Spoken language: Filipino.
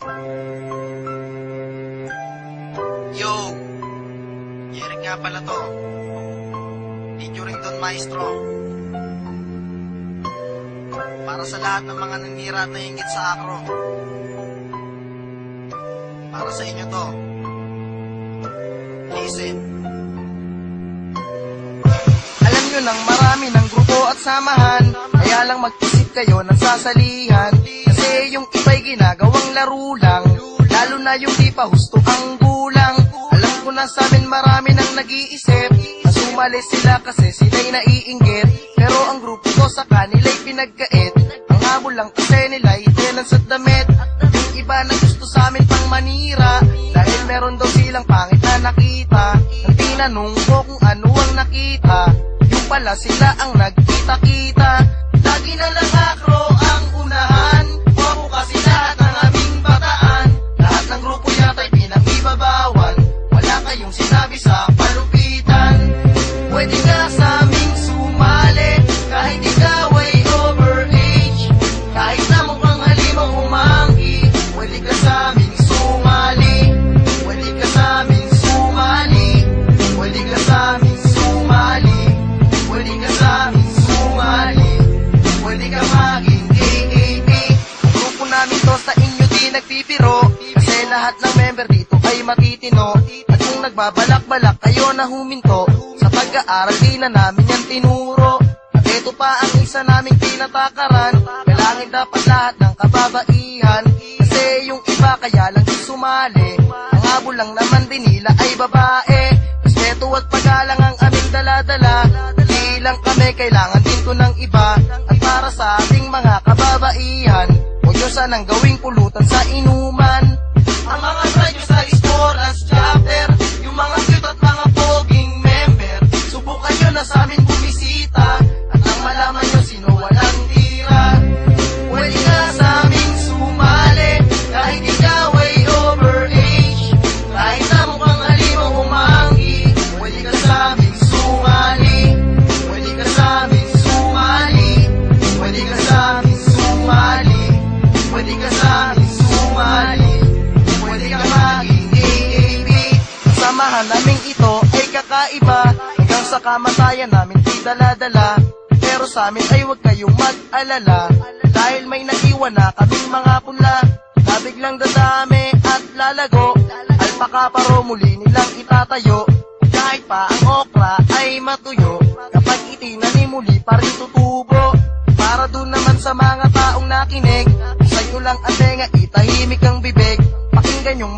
Yo! Yerek nga pala to. Featuring Don Maestro. Para sa lahat ng mga nanira at nainggit sa akro. Para sa inyo to. Listen. Alam nyo nang marami ng grupo at samahan, kaya lang mag-isip kayo ng sasalihan. Kasi yung iba'y ginagawang laro lang, lalo na yung di pa husto ang gulang. Alam ko na sa amin marami nang nag-iisip na sumali sila kasi sila'y naiinggit. Pero ang grupo ko sa kanila'y pinagkait. Ang habol lang kasi nila'y tenan sa damit. Yung iba na gusto sa amin pang manira, dahil meron daw silang pangit na nakita. Nang tinanong ko kung ano ang nakita, yung pala sila ang nagkita-kita. Lagi na lang akro ang unahan, wapo kasi lahat ng aming bataan. Lahat ng grupo yata'y pinag-ibabawan, wala kayong sinabi sa palupitan. Pwede ka sa aming sumali, kahit ikaw ay overage. Kahit na mukhang halimang umanggi, pwede ka sa aming sumali. Pwede ka sa aming sumali. Pwede ka sa aming sumali. Pwede ka sa aming sumali. Pwede ka maging AAP. Ang grupo namin to sa inyo di nagpipiro, kasi lahat ng member dito ay matitino. At kung nagbabalak-balak kayo na huminto, sa pag-aaral di na namin yan tinuro. At ito pa ang isa naming pinatakaran, kailangan dapat lahat ng kababaihan. Kasi yung iba kaya lang di sumali, ang habol lang naman din nila ay babae. Respeto at paggalang ang aming dala-dala, di lang kami kailangan din to ng iba. At para sa ating mga kababaihan, huwag nyo sanang gawing pulutan sa inuman. Ang mga try nyo sa Sports Chapter, yung mga cute at mga poging member, subukan nyo na sa amin bumisita, at ang malaman nyo sino walang tira. Pwede ka sa aming sumali, kahit ikaw ay overage. Kahit na mukhang halimang umanggi, pwede ka sa aming sumali. Pwede ka sa aming sumali. Pwede ka sa aming sumali. Pwede ka sa aming sumali. Pwede ka maging AAP. Ang samahan naming ito ay kakaiba, hanggang sa kamatayan namin di dala-dala. Pero sa amin ay huwag kayong mag-alala, dahil may naiwan na kaming mga punla na biglang dadami at lalago. Alpaka paro muli nilang itatayo, kahit pa ang okra ay matuyo. Kapag itinanim muli pa rin tutubo. Para dun naman sa mga taong nakinig, sa'yo lang ang tenga, itahimik ang bibig. Pakinggan yung